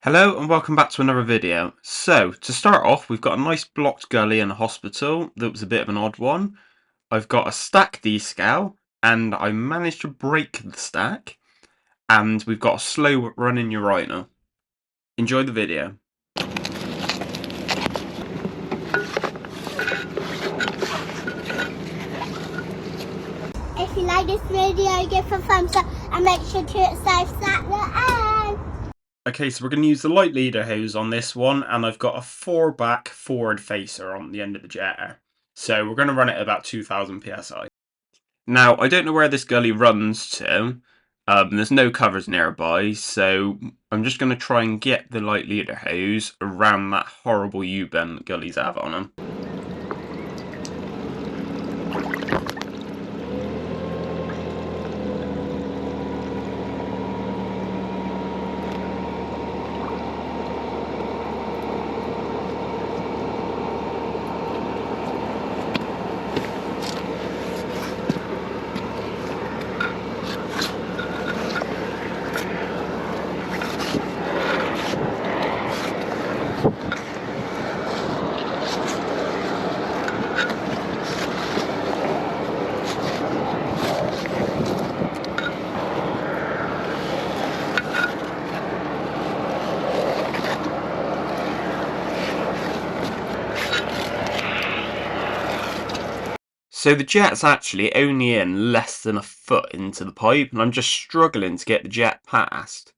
Hello and welcome back to another video. So, to start off, we've got a nice blocked gully in a hospital that was a bit of an odd one. I've got a stack descale, and I managed to break the stack, and we've got a slow running urinal. Enjoy the video. If you like this video, give a thumbs up and make sure to subscribe at the end. Okay, so we're going to use the light leader hose on this one, and I've got a 4-back forward facer on the end of the jetter. So we're going to run it at about 2000 psi. Now, I don't know where this gully runs to. There's no covers nearby, so I'm just going to try and get the light leader hose around that horrible U-bend that gullies have on them. So the jet's actually only in less than a foot into the pipe, and I'm just struggling to get the jet past.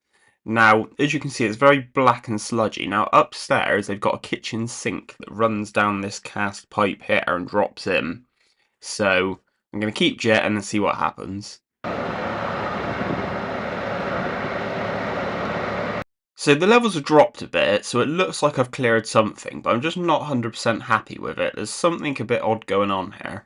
Now, as you can see, it's very black and sludgy. Now, upstairs, they've got a kitchen sink that runs down this cast pipe here and drops in. So, I'm going to keep jetting and see what happens. So the levels have dropped a bit, so it looks like I've cleared something, but I'm just not 100% happy with it. There's something a bit odd going on here.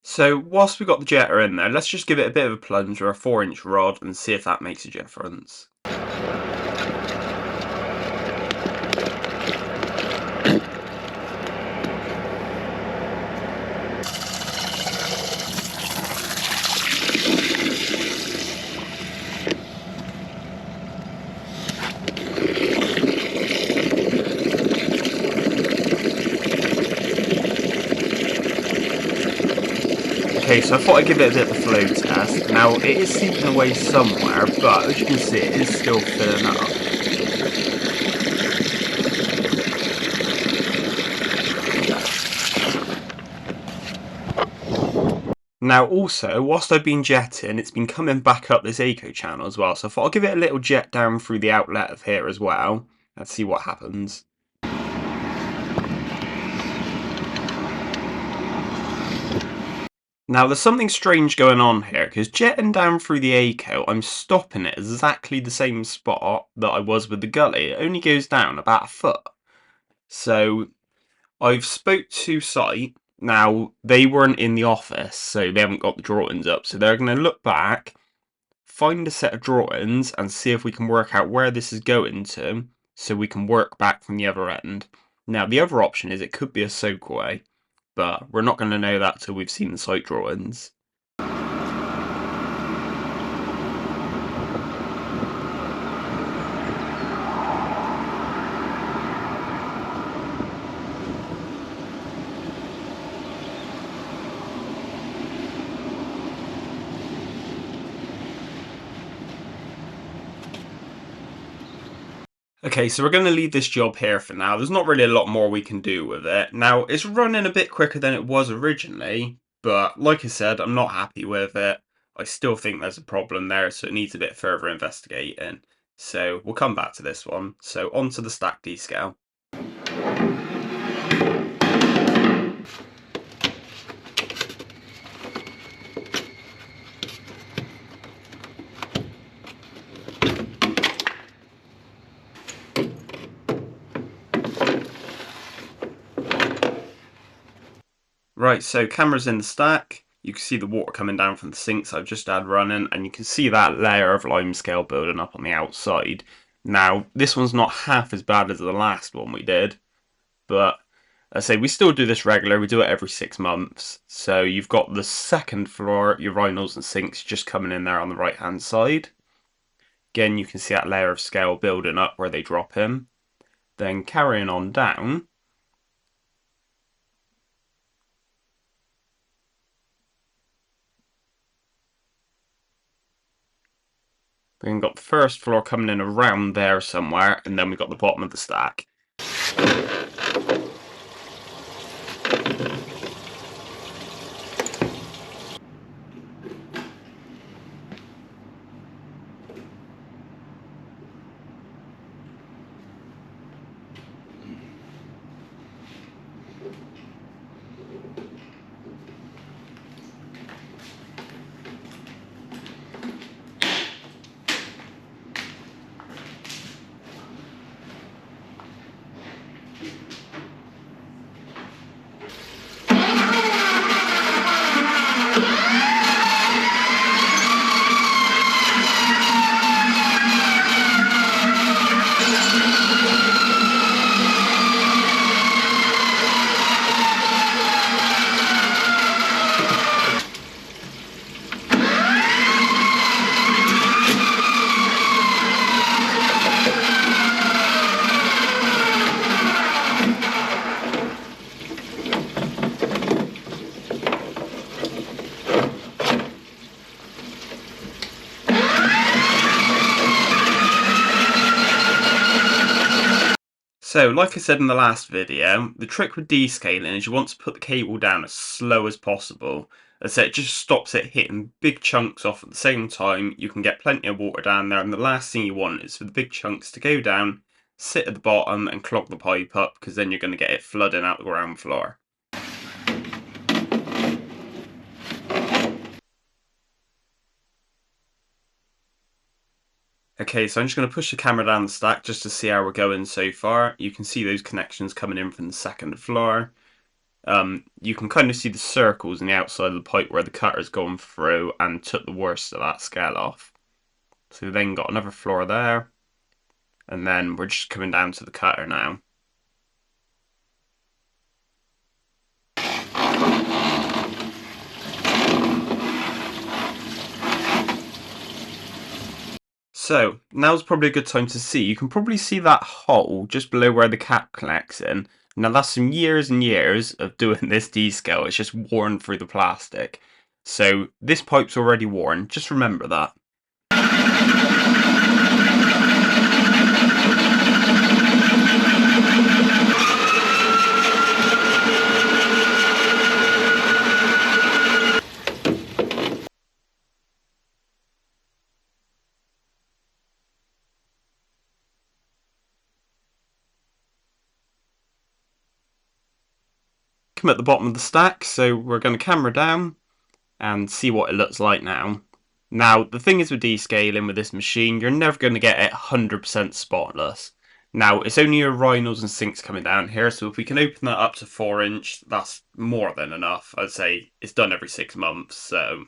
So whilst we've got the jetter in there, let's just give it a bit of a plunge with a 4-inch rod and see if that makes a difference. Okay, so I thought I'd give it a bit of a flow test. Now, it is seeping away somewhere, but as you can see, it is still filling up. Now, also, whilst I've been jetting, it's been coming back up this echo channel as well, so I thought I'll give it a little jet down through the outlet of here as well. Let's see what happens. Now there's something strange going on here, because jetting down through the echo, I'm stopping it exactly the same spot that I was with the gully. It only goes down about a foot. So I've spoke to site. Now they weren't in the office, so they haven't got the drawings up. So they're going to look back, find a set of drawings, and see if we can work out where this is going to, so we can work back from the other end. Now the other option is it could be a soakaway, but we're not going to know that till we've seen the site drawings. Okay, so we're going to leave this job here for now. There's not really a lot more we can do with it. Now, it's running a bit quicker than it was originally, but like I said, I'm not happy with it. I still think there's a problem there, so it needs a bit further investigating. So we'll come back to this one. So onto the stack descale. Right, so camera's in the stack. You can see the water coming down from the sinks I've just had running, and you can see that layer of limescale building up on the outside. Now, this one's not half as bad as the last one we did, but I say we still do this regular. We do it every 6 months. So you've got the second floor, urinals and sinks just coming in there on the right hand side. Again, you can see that layer of scale building up where they drop in. Then carrying on down, we've got the first floor coming in around there somewhere, and then we've got the bottom of the stack. So, like I said in the last video, the trick with descaling is you want to put the cable down as slow as possible. As I said, it just stops it hitting big chunks off at the same time. You can get plenty of water down there, and the last thing you want is for the big chunks to go down, sit at the bottom and clog the pipe up, because then you're going to get it flooding out the ground floor. Okay, so I'm just going to push the camera down the stack just to see how we're going so far. You can see those connections coming in from the second floor. You can kind of see the circles on the outside of the pipe where the cutter's gone through and took the worst of that scale off. So we then got another floor there, and then we're just coming down to the cutter now. So, now's probably a good time to see. You can probably see that hole just below where the cap connects in. Now that's some years and years of doing this descale. It's just worn through the plastic. So, this pipe's already worn. Just remember that. Come at the bottom of the stack, so we're going to camera down and see what it looks like now. Now, the thing is with descaling with this machine, you're never going to get it 100% spotless. Now, it's only your urinals and sinks coming down here, so if we can open that up to 4-inch, that's more than enough. I'd say it's done every 6 months, so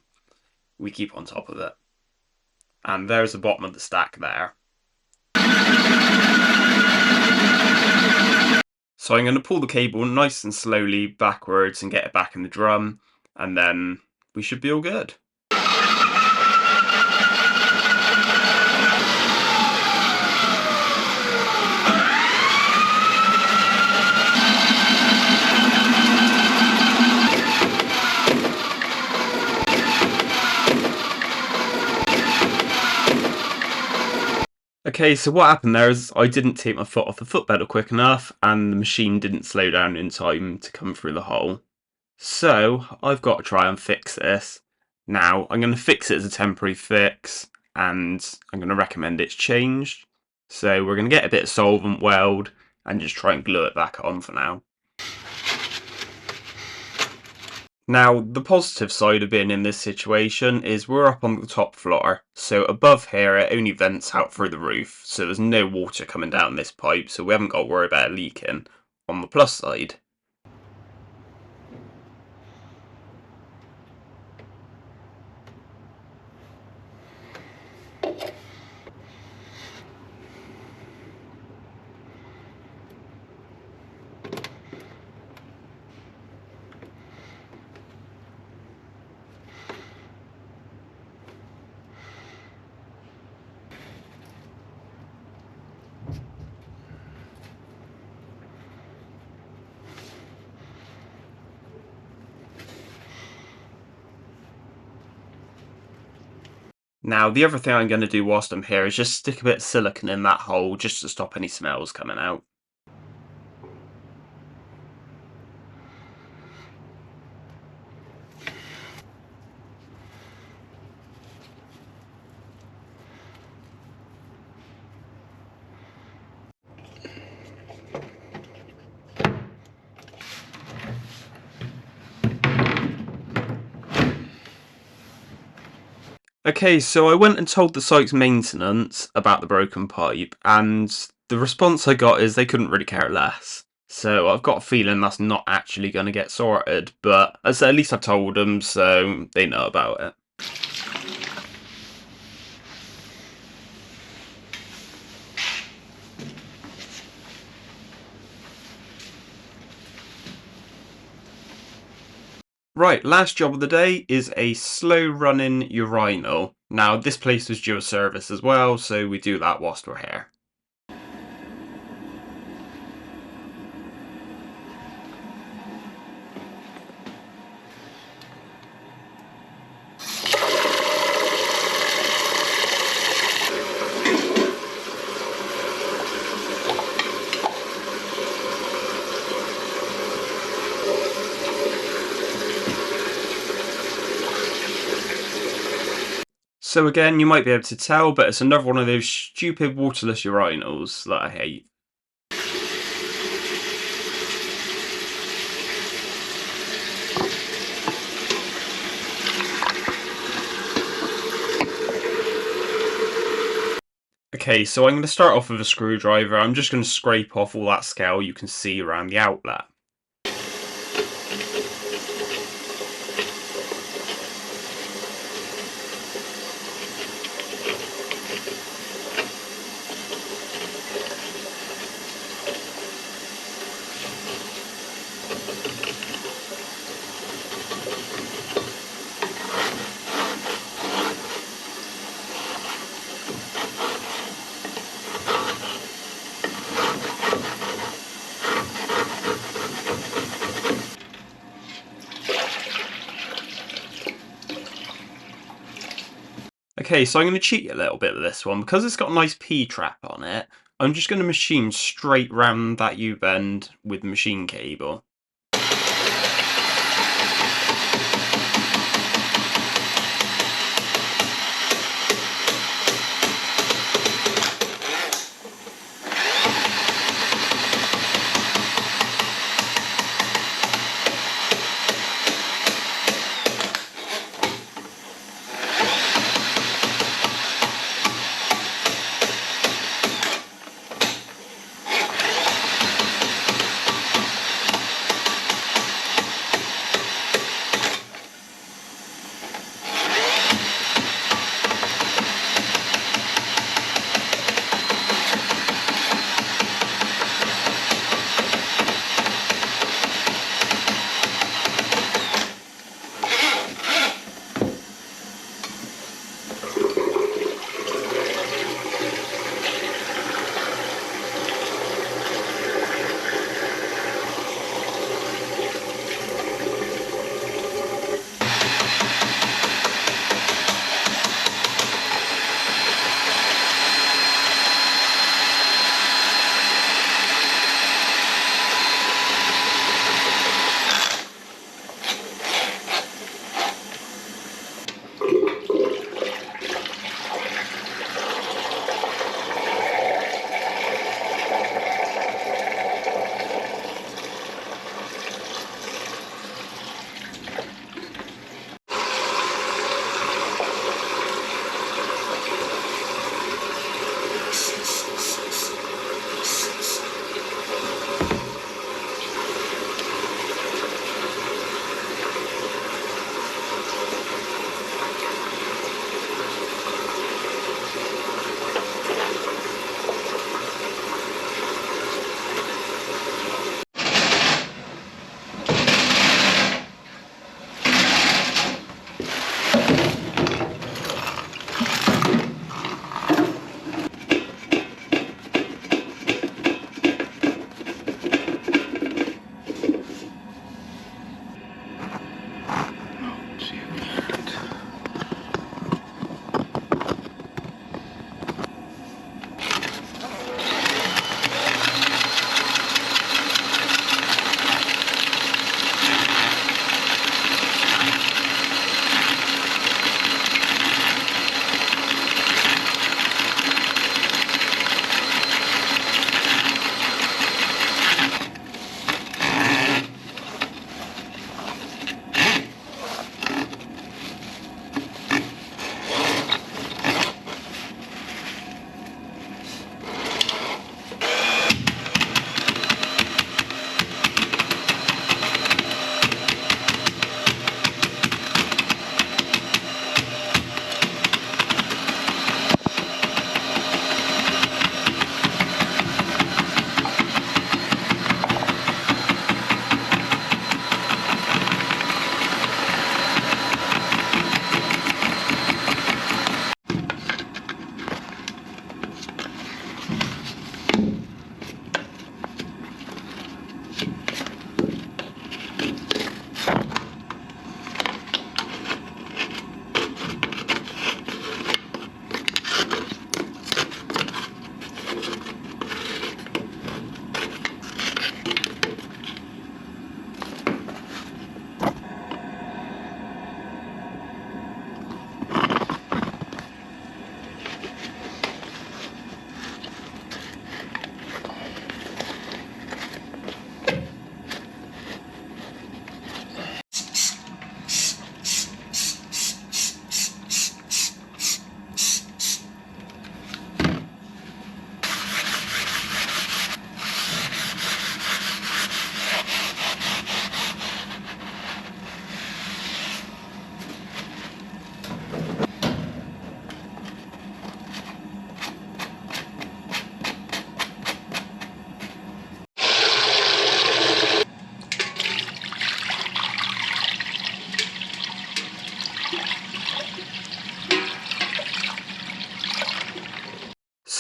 we keep on top of it. And there's the bottom of the stack there. So I'm going to pull the cable nice and slowly backwards and get it back in the drum, and then we should be all good. Okay, so what happened there is I didn't take my foot off the foot pedal quick enough, and the machine didn't slow down in time to come through the hole. So I've got to try and fix this. Now, I'm going to fix it as a temporary fix, and I'm going to recommend it's changed. So we're going to get a bit of solvent weld and just try and glue it back on for now. Now, the positive side of being in this situation is we're up on the top floor, so above here it only vents out through the roof, so there's no water coming down this pipe, so we haven't got to worry about it leaking. On the plus side, Now, the other thing I'm going to do whilst I'm here is just stick a bit of silicone in that hole just to stop any smells coming out. Okay, so I went and told the site's maintenance about the broken pipe, and the response I got is they couldn't really care less. So I've got a feeling that's not actually going to get sorted, but as I said, at least I've told them, so they know about it. Right, last job of the day is a slow running urinal. Now, this place was due a service as well, so we do that whilst we're here. So again, you might be able to tell, but it's another one of those stupid waterless urinals that I hate. Okay, so I'm going to start off with a screwdriver. I'm just going to scrape off all that scale you can see around the outlet. Okay, so I'm going to cheat a little bit with this one. Because it's got a nice P-trap on it, I'm just going to machine straight round that U-bend with machine cable.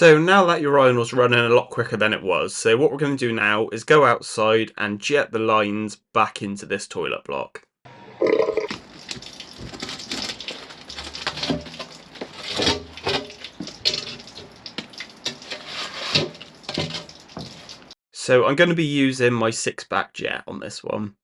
So now that urinal's running a lot quicker than it was, so what we're going to do now is go outside and jet the lines back into this toilet block. So I'm going to be using my 6-back jet on this one.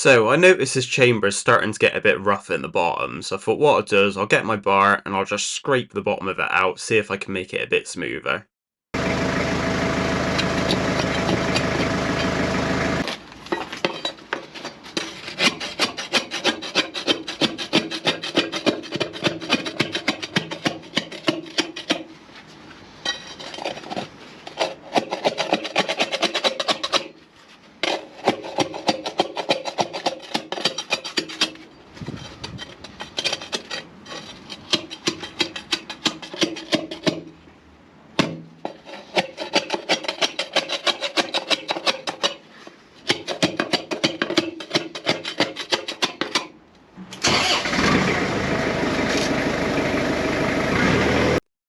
So I noticed this chamber is starting to get a bit rough in the bottom, so I thought what I'll do is I'll get my bar and I'll just scrape the bottom of it out, see if I can make it a bit smoother.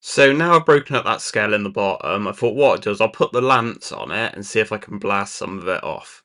So now I've broken up that scale in the bottom, I thought what I'll do is I'll put the lance on it and see if I can blast some of it off.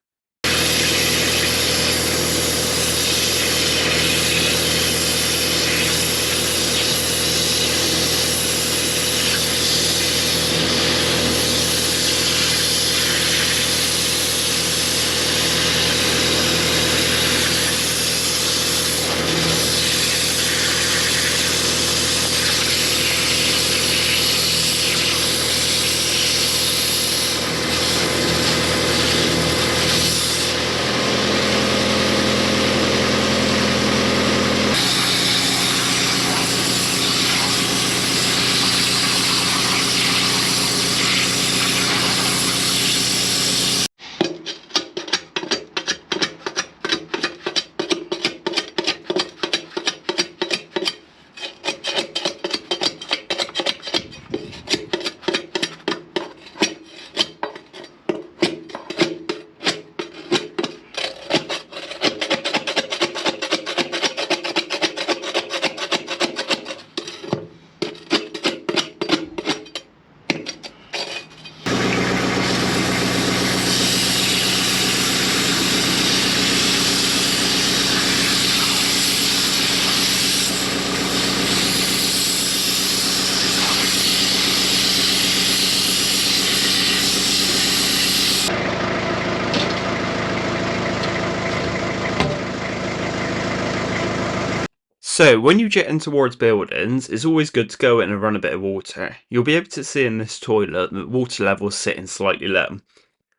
So when you jet in towards buildings, it's always good to go in and run a bit of water. You'll be able to see in this toilet that the water level is sitting slightly low.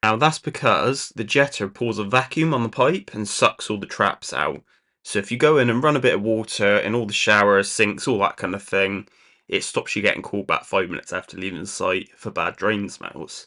Now that's because the jetter pulls a vacuum on the pipe and sucks all the traps out. So if you go in and run a bit of water in all the showers, sinks, all that kind of thing, it stops you getting called back 5 minutes after leaving the site for bad drain smells.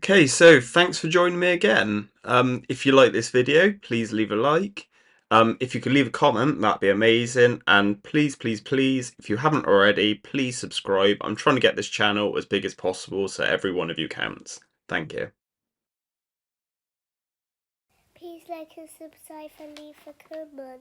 Okay, so thanks for joining me again. If you like this video, please leave a like. If you could leave a comment, that'd be amazing. And please, please, please, if you haven't already, please subscribe. I'm trying to get this channel as big as possible, so every one of you counts. Thank you. Please like and subscribe and leave a comment.